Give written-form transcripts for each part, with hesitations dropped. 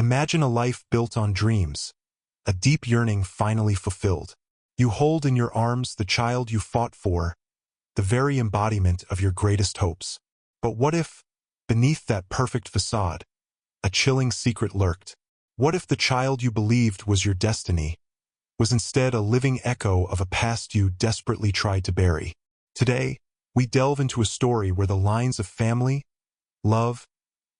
Imagine a life built on dreams, a deep yearning finally fulfilled. You hold in your arms the child you fought for, the very embodiment of your greatest hopes. But what if, beneath that perfect facade, a chilling secret lurked? What if the child you believed was your destiny was instead a living echo of a past you desperately tried to bury? Today, we delve into a story where the lines of family, love,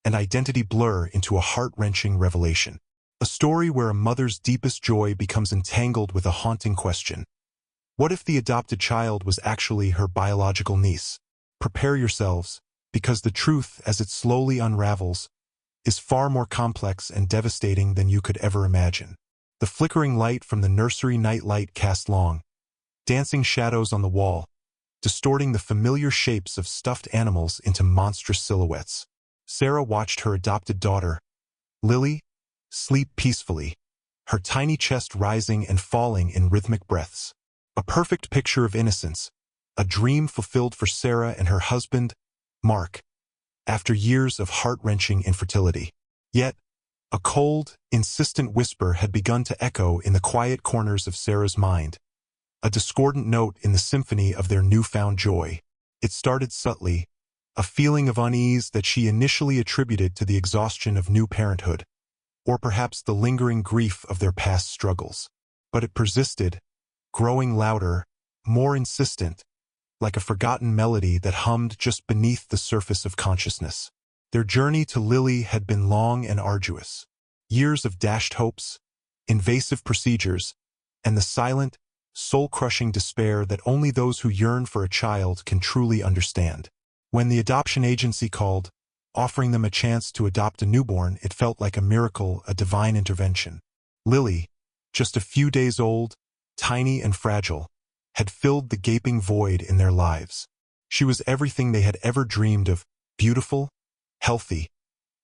and identity blur into a heart-wrenching revelation. A story where a mother's deepest joy becomes entangled with a haunting question. What if the adopted child was actually her biological niece? Prepare yourselves, because the truth, as it slowly unravels, is far more complex and devastating than you could ever imagine. The flickering light from the nursery nightlight cast long, dancing shadows on the wall, distorting the familiar shapes of stuffed animals into monstrous silhouettes. Sarah watched her adopted daughter, Lily, sleep peacefully, her tiny chest rising and falling in rhythmic breaths. A perfect picture of innocence, a dream fulfilled for Sarah and her husband, Mark, after years of heart-wrenching infertility. Yet, a cold, insistent whisper had begun to echo in the quiet corners of Sarah's mind, a discordant note in the symphony of their newfound joy. It started subtly, a feeling of unease that she initially attributed to the exhaustion of new parenthood, or perhaps the lingering grief of their past struggles. But it persisted, growing louder, more insistent, like a forgotten melody that hummed just beneath the surface of consciousness. Their journey to Lily had been long and arduous. Years of dashed hopes, invasive procedures, and the silent, soul-crushing despair that only those who yearn for a child can truly understand. When the adoption agency called, offering them a chance to adopt a newborn, it felt like a miracle, a divine intervention. Lily, just a few days old, tiny and fragile, had filled the gaping void in their lives. She was everything they had ever dreamed of, beautiful, healthy,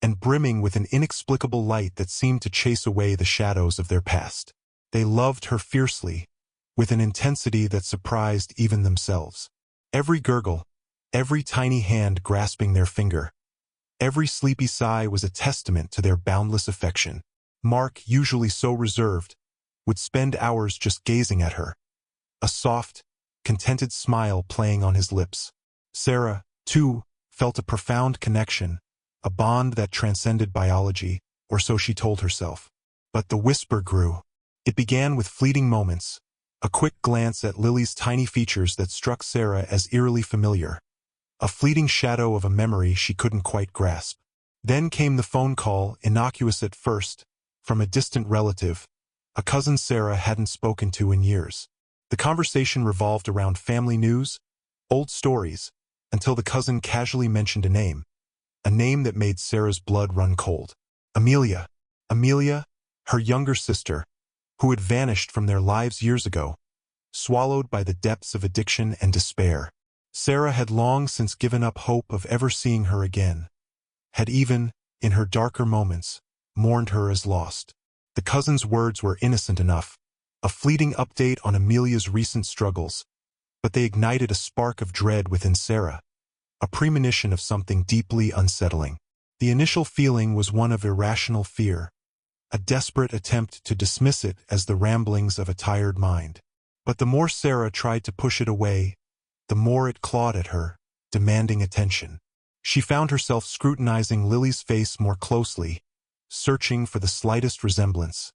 and brimming with an inexplicable light that seemed to chase away the shadows of their past. They loved her fiercely, with an intensity that surprised even themselves. Every gurgle, every tiny hand grasping their finger, every sleepy sigh was a testament to their boundless affection. Mark, usually so reserved, would spend hours just gazing at her, a soft, contented smile playing on his lips. Sarah, too, felt a profound connection, a bond that transcended biology, or so she told herself. But the whisper grew. It began with fleeting moments, a quick glance at Lily's tiny features that struck Sarah as eerily familiar, a fleeting shadow of a memory she couldn't quite grasp. Then came the phone call, innocuous at first, from a distant relative, a cousin Sarah hadn't spoken to in years. The conversation revolved around family news, old stories, until the cousin casually mentioned a name that made Sarah's blood run cold. Amelia. Amelia, her younger sister, who had vanished from their lives years ago, swallowed by the depths of addiction and despair. Sarah had long since given up hope of ever seeing her again, had even, in her darker moments, mourned her as lost. The cousin's words were innocent enough, a fleeting update on Amelia's recent struggles, but they ignited a spark of dread within Sarah, a premonition of something deeply unsettling. The initial feeling was one of irrational fear, a desperate attempt to dismiss it as the ramblings of a tired mind. But the more Sarah tried to push it away, the more it clawed at her, demanding attention. She found herself scrutinizing Lily's face more closely, searching for the slightest resemblance,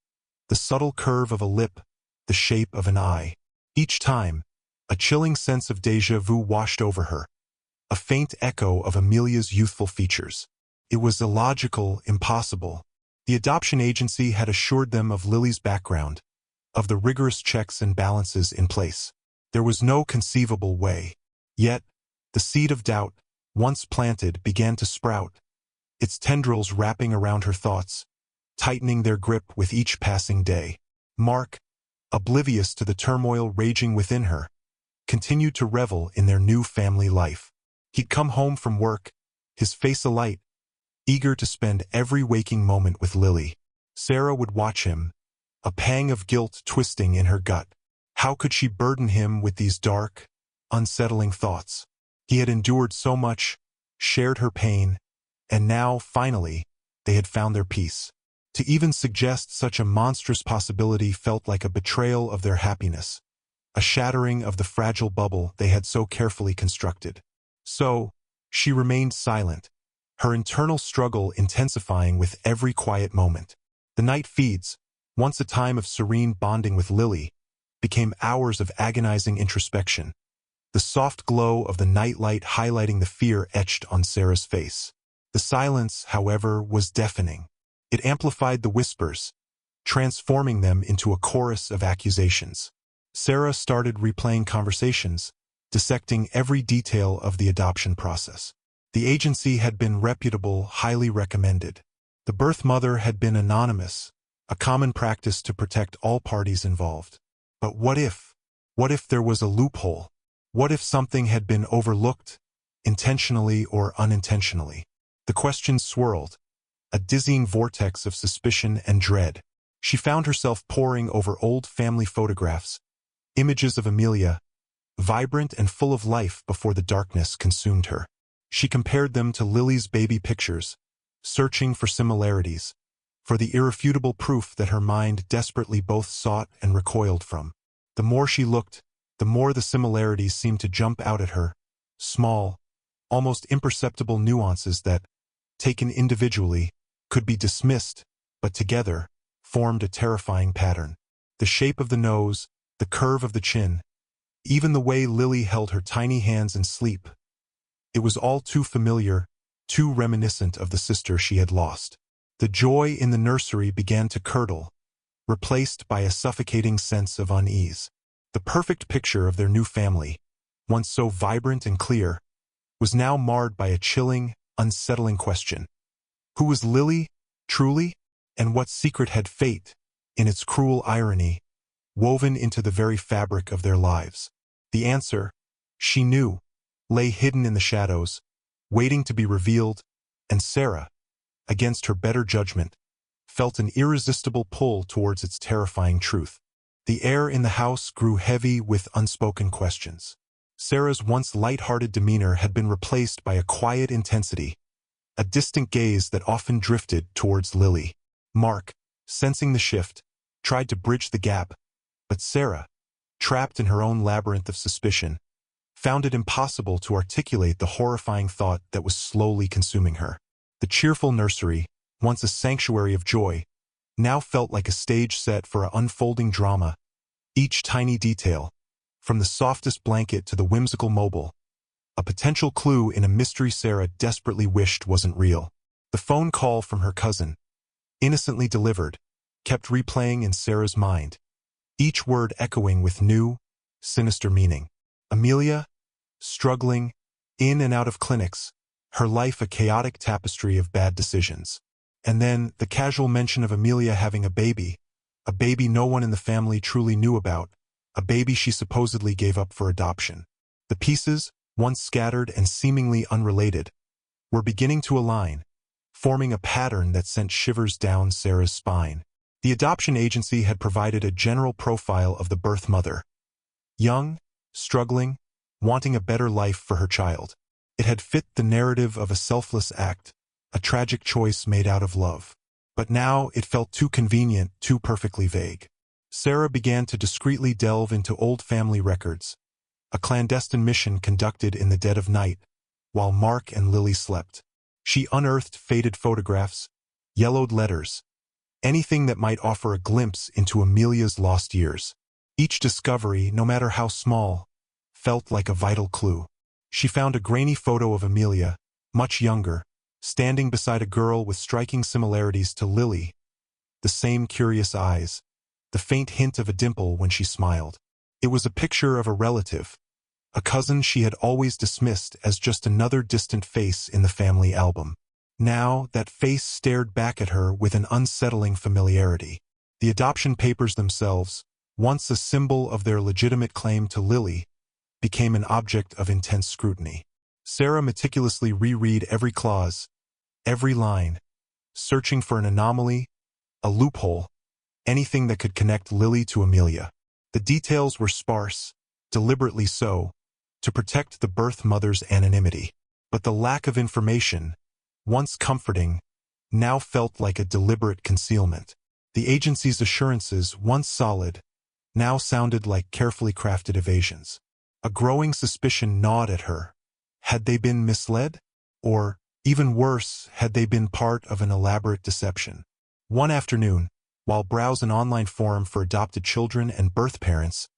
the subtle curve of a lip, the shape of an eye. Each time, a chilling sense of déjà vu washed over her, a faint echo of Amelia's youthful features. It was illogical, impossible. The adoption agency had assured them of Lily's background, of the rigorous checks and balances in place. There was no conceivable way. Yet, the seed of doubt, once planted, began to sprout, its tendrils wrapping around her thoughts, tightening their grip with each passing day. Mark, oblivious to the turmoil raging within her, continued to revel in their new family life. He'd come home from work, his face alight, eager to spend every waking moment with Lily. Sarah would watch him, a pang of guilt twisting in her gut. How could she burden him with these dark, unsettling thoughts? He had endured so much, shared her pain, and now, finally, they had found their peace. To even suggest such a monstrous possibility felt like a betrayal of their happiness, a shattering of the fragile bubble they had so carefully constructed. So, she remained silent, her internal struggle intensifying with every quiet moment. The night feeds, once a time of serene bonding with Lily, became hours of agonizing introspection, the soft glow of the nightlight highlighting the fear etched on Sarah's face. The silence, however, was deafening. It amplified the whispers, transforming them into a chorus of accusations. Sarah started replaying conversations, dissecting every detail of the adoption process. The agency had been reputable, highly recommended. The birth mother had been anonymous, a common practice to protect all parties involved. But what if? What if there was a loophole? What if something had been overlooked, intentionally or unintentionally? The questions swirled, a dizzying vortex of suspicion and dread. She found herself poring over old family photographs, images of Amelia, vibrant and full of life before the darkness consumed her. She compared them to Lily's baby pictures, searching for similarities, for the irrefutable proof that her mind desperately both sought and recoiled from. The more she looked, the more the similarities seemed to jump out at her, small, almost imperceptible nuances that, taken individually, could be dismissed, but together, formed a terrifying pattern. The shape of the nose, the curve of the chin, even the way Lily held her tiny hands in sleep. It was all too familiar, too reminiscent of the sister she had lost. The joy in the nursery began to curdle, replaced by a suffocating sense of unease. The perfect picture of their new family, once so vibrant and clear, was now marred by a chilling, unsettling question. Who was Lily, truly? And what secret had fate, in its cruel irony, woven into the very fabric of their lives? The answer, she knew, lay hidden in the shadows, waiting to be revealed, and Sarah, against her better judgment, felt an irresistible pull towards its terrifying truth. The air in the house grew heavy with unspoken questions. Sarah's once light-hearted demeanor had been replaced by a quiet intensity, a distant gaze that often drifted towards Lily. Mark, sensing the shift, tried to bridge the gap, but Sarah, trapped in her own labyrinth of suspicion, found it impossible to articulate the horrifying thought that was slowly consuming her. The cheerful nursery, once a sanctuary of joy, now felt like a stage set for an unfolding drama. Each tiny detail, from the softest blanket to the whimsical mobile, a potential clue in a mystery Sarah desperately wished wasn't real. The phone call from her cousin, innocently delivered, kept replaying in Sarah's mind, each word echoing with new, sinister meaning. Amelia, struggling, in and out of clinics, her life a chaotic tapestry of bad decisions. And then the casual mention of Amelia having a baby no one in the family truly knew about, a baby she supposedly gave up for adoption. The pieces, once scattered and seemingly unrelated, were beginning to align, forming a pattern that sent shivers down Sarah's spine. The adoption agency had provided a general profile of the birth mother. Young, struggling, wanting a better life for her child. It had fit the narrative of a selfless act, a tragic choice made out of love. But now it felt too convenient, too perfectly vague. Sarah began to discreetly delve into old family records, a clandestine mission conducted in the dead of night, while Mark and Lily slept. She unearthed faded photographs, yellowed letters, anything that might offer a glimpse into Amelia's lost years. Each discovery, no matter how small, felt like a vital clue. She found a grainy photo of Amelia, much younger, standing beside a girl with striking similarities to Lily. The same curious eyes, the faint hint of a dimple when she smiled. It was a picture of a relative, a cousin she had always dismissed as just another distant face in the family album. Now, that face stared back at her with an unsettling familiarity. The adoption papers themselves, once a symbol of their legitimate claim to Lily, became an object of intense scrutiny. Sarah meticulously reread every clause, every line, searching for an anomaly, a loophole, anything that could connect Lily to Amelia. The details were sparse, deliberately so, to protect the birth mother's anonymity. But the lack of information, once comforting, now felt like a deliberate concealment. The agency's assurances, once solid, now sounded like carefully crafted evasions. A growing suspicion gnawed at her. Had they been misled? Or, even worse, had they been part of an elaborate deception? One afternoon, while browsing an online forum for adopted children and birth parents,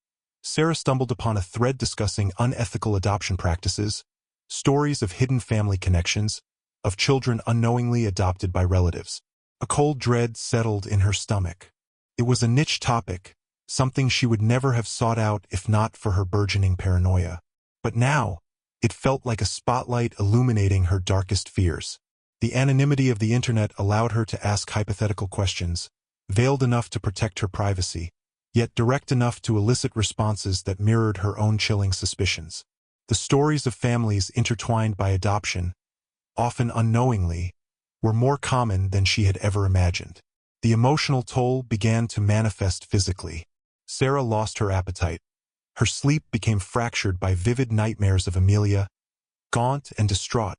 Sarah stumbled upon a thread discussing unethical adoption practices, stories of hidden family connections, of children unknowingly adopted by relatives. A cold dread settled in her stomach. It was a niche topic, something she would never have sought out if not for her burgeoning paranoia. But now, it felt like a spotlight illuminating her darkest fears. The anonymity of the internet allowed her to ask hypothetical questions, veiled enough to protect her privacy, yet direct enough to elicit responses that mirrored her own chilling suspicions. The stories of families intertwined by adoption, often unknowingly, were more common than she had ever imagined. The emotional toll began to manifest physically. Sarah lost her appetite. Her sleep became fractured by vivid nightmares of Amelia, gaunt and distraught,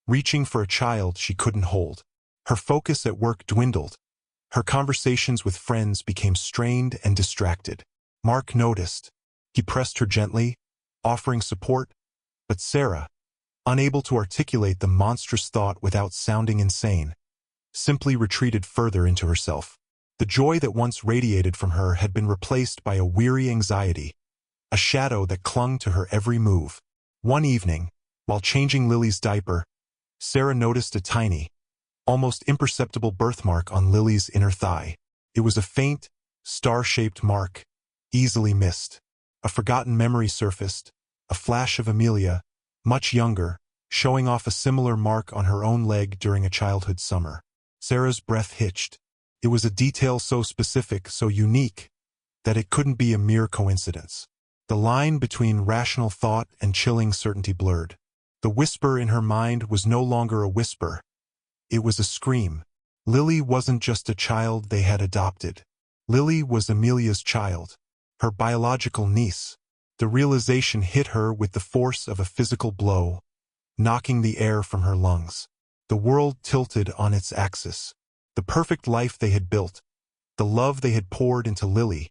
reaching for a child she couldn't hold. Her focus at work dwindled. Her conversations with friends became strained and distracted. Mark noticed. He pressed her gently, offering support, but Sarah, unable to articulate the monstrous thought without sounding insane, simply retreated further into herself. The joy that once radiated from her had been replaced by a weary anxiety, a shadow that clung to her every move. One evening, while changing Lily's diaper, Sarah noticed a tiny, almost imperceptible birthmark on Lily's inner thigh. It was a faint, star-shaped mark, easily missed. A forgotten memory surfaced, a flash of Amelia, much younger, showing off a similar mark on her own leg during a childhood summer. Sarah's breath hitched. It was a detail so specific, so unique, that it couldn't be a mere coincidence. The line between rational thought and chilling certainty blurred. The whisper in her mind was no longer a whisper. It was a scream. Lily wasn't just a child they had adopted. Lily was Amelia's child, her biological niece. The realization hit her with the force of a physical blow, knocking the air from her lungs. The world tilted on its axis. The perfect life they had built, the love they had poured into Lily,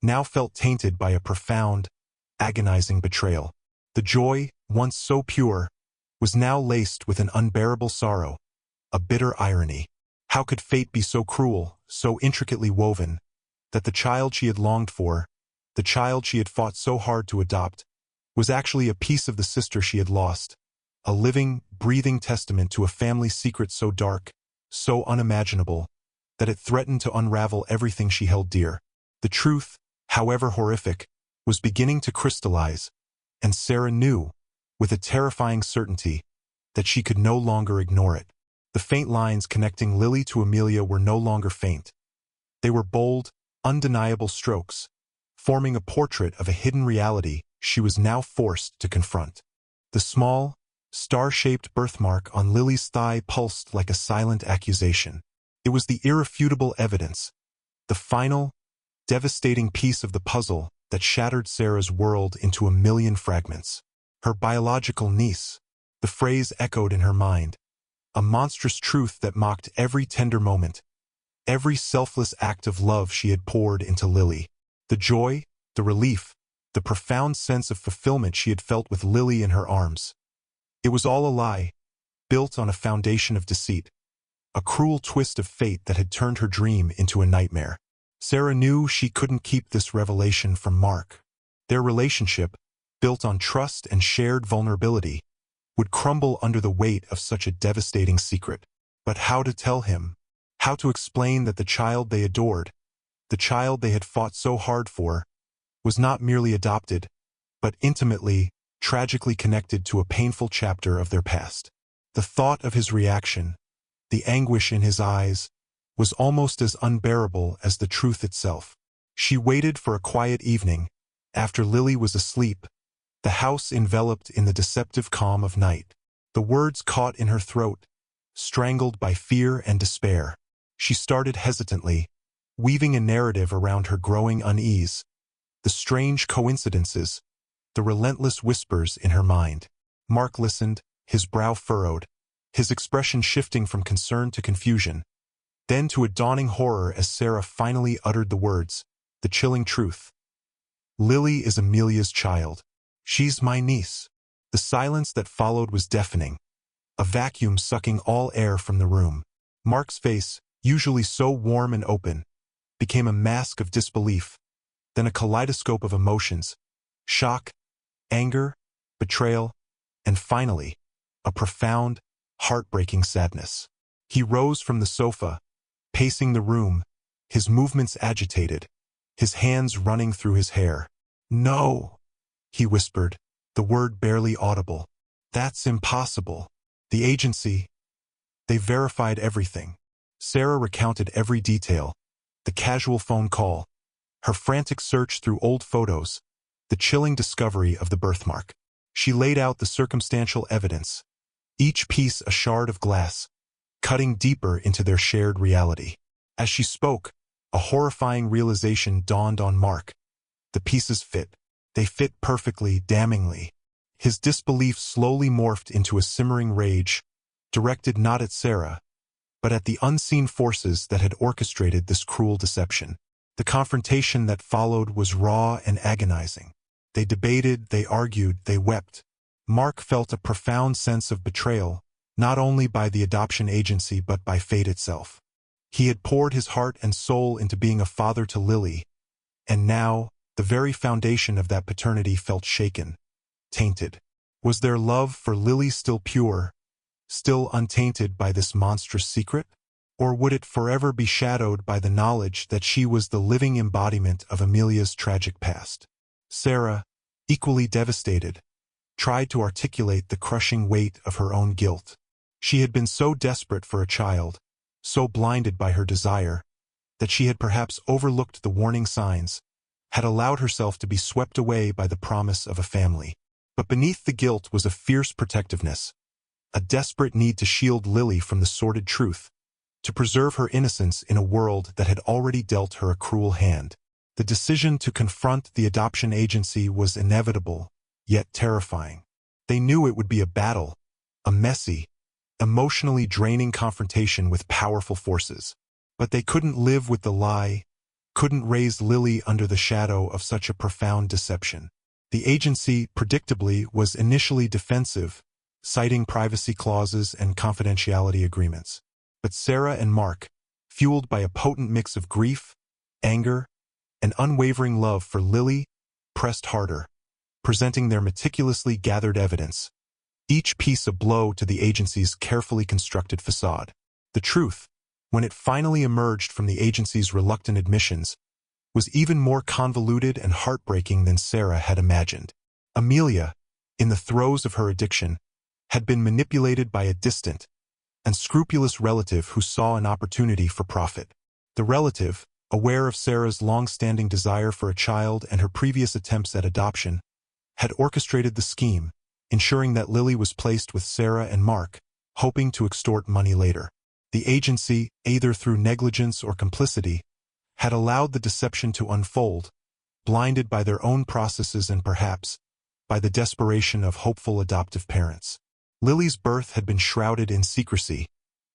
now felt tainted by a profound, agonizing betrayal. The joy, once so pure, was now laced with an unbearable sorrow, a bitter irony. How could fate be so cruel, so intricately woven, that the child she had longed for, the child she had fought so hard to adopt, was actually a piece of the sister she had lost, a living, breathing testament to a family secret so dark, so unimaginable, that it threatened to unravel everything she held dear. The truth, however horrific, was beginning to crystallize, and Sarah knew, with a terrifying certainty, that she could no longer ignore it. The faint lines connecting Lily to Amelia were no longer faint. They were bold, undeniable strokes, forming a portrait of a hidden reality she was now forced to confront. The small, star-shaped birthmark on Lily's thigh pulsed like a silent accusation. It was the irrefutable evidence, the final, devastating piece of the puzzle that shattered Sarah's world into a million fragments. Her biological niece, the phrase echoed in her mind, a monstrous truth that mocked every tender moment, every selfless act of love she had poured into Lily. The joy, the relief, the profound sense of fulfillment she had felt with Lily in her arms. It was all a lie, built on a foundation of deceit, a cruel twist of fate that had turned her dream into a nightmare. Sarah knew she couldn't keep this revelation from Mark. Their relationship, built on trust and shared vulnerability, would crumble under the weight of such a devastating secret. But how to tell him? How to explain that the child they adored, the child they had fought so hard for, was not merely adopted, but intimately, tragically connected to a painful chapter of their past? The thought of his reaction, the anguish in his eyes, was almost as unbearable as the truth itself. She waited for a quiet evening, after Lily was asleep, the house enveloped in the deceptive calm of night. The words caught in her throat, strangled by fear and despair. She started hesitantly, weaving a narrative around her growing unease, the strange coincidences, the relentless whispers in her mind. Mark listened, his brow furrowed, his expression shifting from concern to confusion, then to a dawning horror as Sarah finally uttered the words, the chilling truth. Lily is Amelia's child. She's my niece. The silence that followed was deafening, a vacuum sucking all air from the room. Mark's face, usually so warm and open, became a mask of disbelief, then a kaleidoscope of emotions, shock, anger, betrayal, and finally, a profound, heartbreaking sadness. He rose from the sofa, pacing the room, his movements agitated, his hands running through his hair. "No," he whispered, the word barely audible. "That's impossible. The agency, they verified everything." Sarah recounted every detail, the casual phone call, her frantic search through old photos, the chilling discovery of the birthmark. She laid out the circumstantial evidence, each piece a shard of glass, cutting deeper into their shared reality. As she spoke, a horrifying realization dawned on Mark. The pieces fit. They fit perfectly, damningly. His disbelief slowly morphed into a simmering rage, directed not at Sarah, but at the unseen forces that had orchestrated this cruel deception. The confrontation that followed was raw and agonizing. They debated, they argued, they wept. Mark felt a profound sense of betrayal, not only by the adoption agency but by fate itself. He had poured his heart and soul into being a father to Lily, and now, the very foundation of that paternity felt shaken, tainted. Was their love for Lily still pure, still untainted by this monstrous secret? Or would it forever be shadowed by the knowledge that she was the living embodiment of Amelia's tragic past? Sarah, equally devastated, tried to articulate the crushing weight of her own guilt. She had been so desperate for a child, so blinded by her desire, that she had perhaps overlooked the warning signs, had allowed herself to be swept away by the promise of a family. But beneath the guilt was a fierce protectiveness, a desperate need to shield Lily from the sordid truth, to preserve her innocence in a world that had already dealt her a cruel hand. The decision to confront the adoption agency was inevitable, yet terrifying. They knew it would be a battle, a messy, emotionally draining confrontation with powerful forces. But they couldn't live with the lie, couldn't raise Lily under the shadow of such a profound deception. The agency, predictably, was initially defensive, citing privacy clauses and confidentiality agreements. But Sarah and Mark, fueled by a potent mix of grief, anger, and unwavering love for Lily, pressed harder, presenting their meticulously gathered evidence, each piece a blow to the agency's carefully constructed facade. The truth, when it finally emerged from the agency's reluctant admissions, was even more convoluted and heartbreaking than Sarah had imagined. Amelia, in the throes of her addiction, had been manipulated by a distant, unscrupulous relative who saw an opportunity for profit. The relative, aware of Sarah's long-standing desire for a child and her previous attempts at adoption, had orchestrated the scheme, ensuring that Lily was placed with Sarah and Mark, hoping to extort money later. The agency, either through negligence or complicity, had allowed the deception to unfold, blinded by their own processes and perhaps by the desperation of hopeful adoptive parents. Lily's birth had been shrouded in secrecy,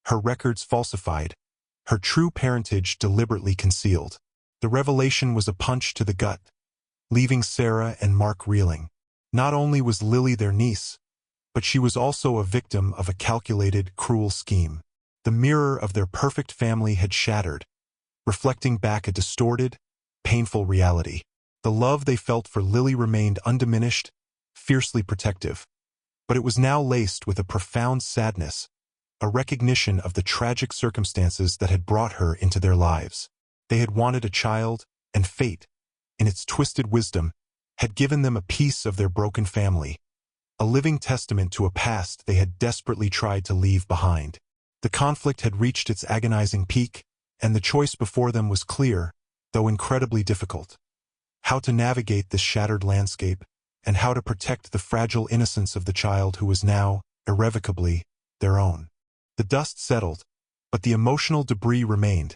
her records falsified, her true parentage deliberately concealed. The revelation was a punch to the gut, leaving Sarah and Mark reeling. Not only was Lily their niece, but she was also a victim of a calculated, cruel scheme. The mirror of their perfect family had shattered, reflecting back a distorted, painful reality. The love they felt for Lily remained undiminished, fiercely protective, but it was now laced with a profound sadness, a recognition of the tragic circumstances that had brought her into their lives. They had wanted a child, and fate, in its twisted wisdom, had given them a piece of their broken family, a living testament to a past they had desperately tried to leave behind. The conflict had reached its agonizing peak, and the choice before them was clear, though incredibly difficult. How to navigate this shattered landscape, and how to protect the fragile innocence of the child who was now, irrevocably, their own. The dust settled, but the emotional debris remained,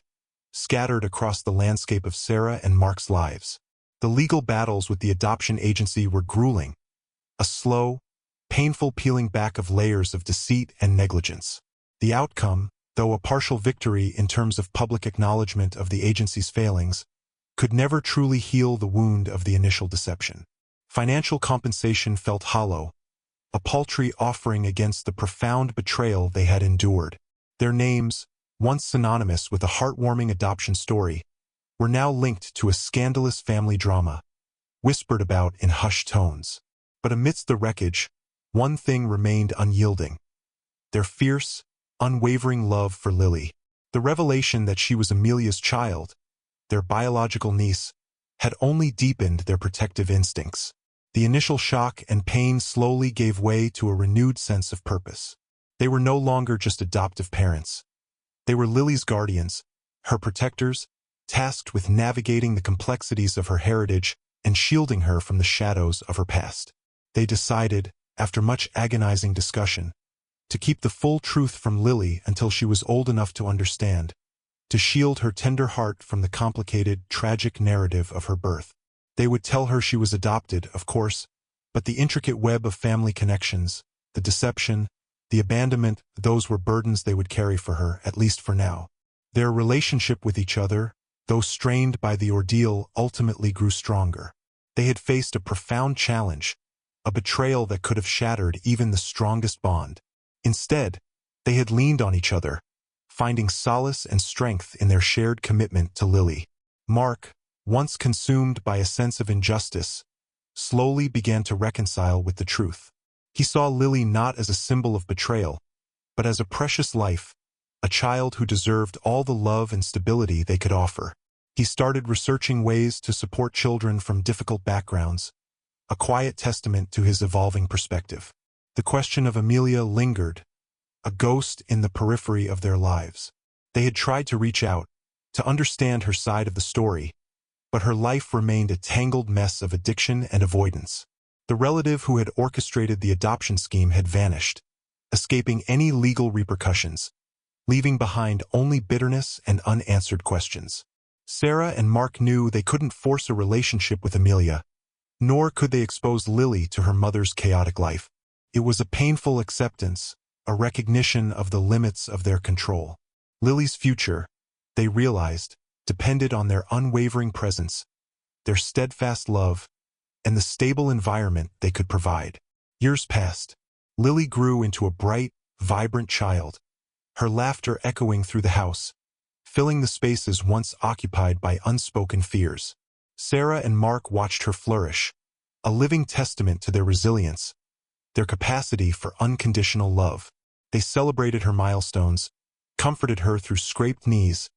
scattered across the landscape of Sarah and Mark's lives. The legal battles with the adoption agency were grueling, a slow, painful peeling back of layers of deceit and negligence. The outcome, though a partial victory in terms of public acknowledgement of the agency's failings, could never truly heal the wound of the initial deception. Financial compensation felt hollow, a paltry offering against the profound betrayal they had endured. Their names, once synonymous with a heartwarming adoption story, were now linked to a scandalous family drama, whispered about in hushed tones. But amidst the wreckage, one thing remained unyielding: their fierce, unwavering love for Lily. The revelation that she was Amelia's child, their biological niece, had only deepened their protective instincts. The initial shock and pain slowly gave way to a renewed sense of purpose. They were no longer just adoptive parents. They were Lily's guardians, her protectors, tasked with navigating the complexities of her heritage and shielding her from the shadows of her past. They decided, after much agonizing discussion, to keep the full truth from Lily until she was old enough to understand, to shield her tender heart from the complicated, tragic narrative of her birth. They would tell her she was adopted, of course, but the intricate web of family connections, the deception, the abandonment, those were burdens they would carry for her, at least for now. Their relationship with each other, though strained by the ordeal, ultimately grew stronger. They had faced a profound challenge, a betrayal that could have shattered even the strongest bond. Instead, they had leaned on each other, finding solace and strength in their shared commitment to Lily. Mark, once consumed by a sense of injustice, slowly began to reconcile with the truth. He saw Lily not as a symbol of betrayal, but as a precious life, a child who deserved all the love and stability they could offer. He started researching ways to support children from difficult backgrounds, a quiet testament to his evolving perspective. The question of Amelia lingered, a ghost in the periphery of their lives. They had tried to reach out, to understand her side of the story, but her life remained a tangled mess of addiction and avoidance. The relative who had orchestrated the adoption scheme had vanished, escaping any legal repercussions, leaving behind only bitterness and unanswered questions. Sarah and Mark knew they couldn't force a relationship with Amelia, nor could they expose Lily to her mother's chaotic life. It was a painful acceptance, a recognition of the limits of their control. Lily's future, they realized, depended on their unwavering presence, their steadfast love, and the stable environment they could provide. Years passed. Lily grew into a bright, vibrant child, her laughter echoing through the house, filling the spaces once occupied by unspoken fears. Sarah and Mark watched her flourish, a living testament to their resilience, their capacity for unconditional love. They celebrated her milestones, comforted her through scraped knees,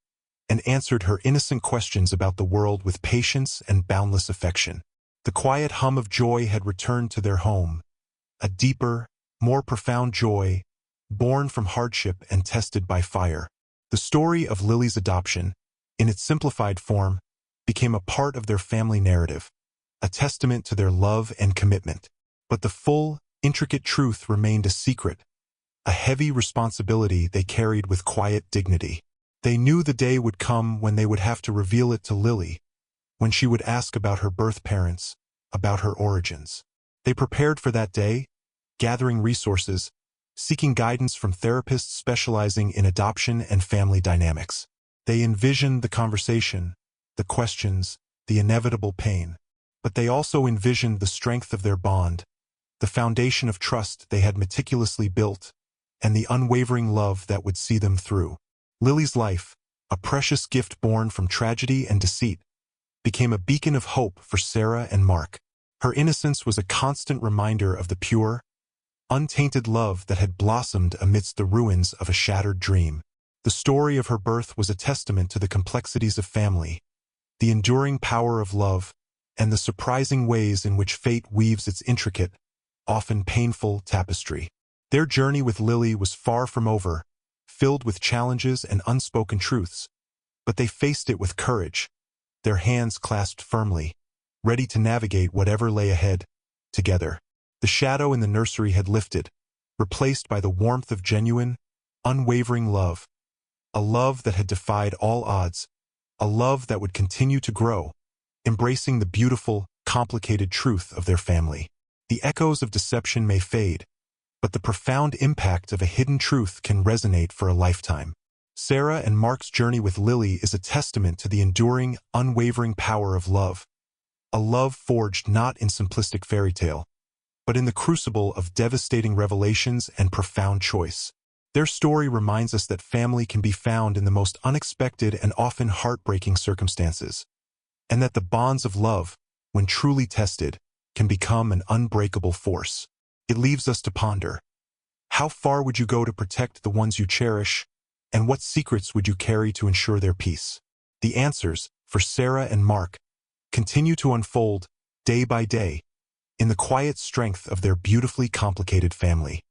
and answered her innocent questions about the world with patience and boundless affection. The quiet hum of joy had returned to their home, a deeper, more profound joy, born from hardship and tested by fire. The story of Lily's adoption, in its simplified form, became a part of their family narrative, a testament to their love and commitment. But the full, intricate truth remained a secret, a heavy responsibility they carried with quiet dignity. They knew the day would come when they would have to reveal it to Lily, when she would ask about her birth parents, about her origins. They prepared for that day, gathering resources, seeking guidance from therapists specializing in adoption and family dynamics. They envisioned the conversation, the questions, the inevitable pain. But they also envisioned the strength of their bond, the foundation of trust they had meticulously built, and the unwavering love that would see them through. Lily's life, a precious gift born from tragedy and deceit, became a beacon of hope for Sarah and Mark. Her innocence was a constant reminder of the pure, untainted love that had blossomed amidst the ruins of a shattered dream. The story of her birth was a testament to the complexities of family, the enduring power of love, and the surprising ways in which fate weaves its intricate, often painful tapestry. Their journey with Lily was far from over, filled with challenges and unspoken truths, but they faced it with courage, their hands clasped firmly, ready to navigate whatever lay ahead, together. The shadow in the nursery had lifted, replaced by the warmth of genuine, unwavering love, a love that had defied all odds, a love that would continue to grow, embracing the beautiful, complicated truth of their family. The echoes of deception may fade, but the profound impact of a hidden truth can resonate for a lifetime. Sarah and Mark's journey with Lily is a testament to the enduring, unwavering power of love. A love forged not in simplistic fairy tale, but in the crucible of devastating revelations and profound choice. Their story reminds us that family can be found in the most unexpected and often heartbreaking circumstances, and that the bonds of love, when truly tested, can become an unbreakable force. It leaves us to ponder. How far would you go to protect the ones you cherish, and what secrets would you carry to ensure their peace? The answers, for Sarah and Mark, continue to unfold, day by day, in the quiet strength of their beautifully complicated family.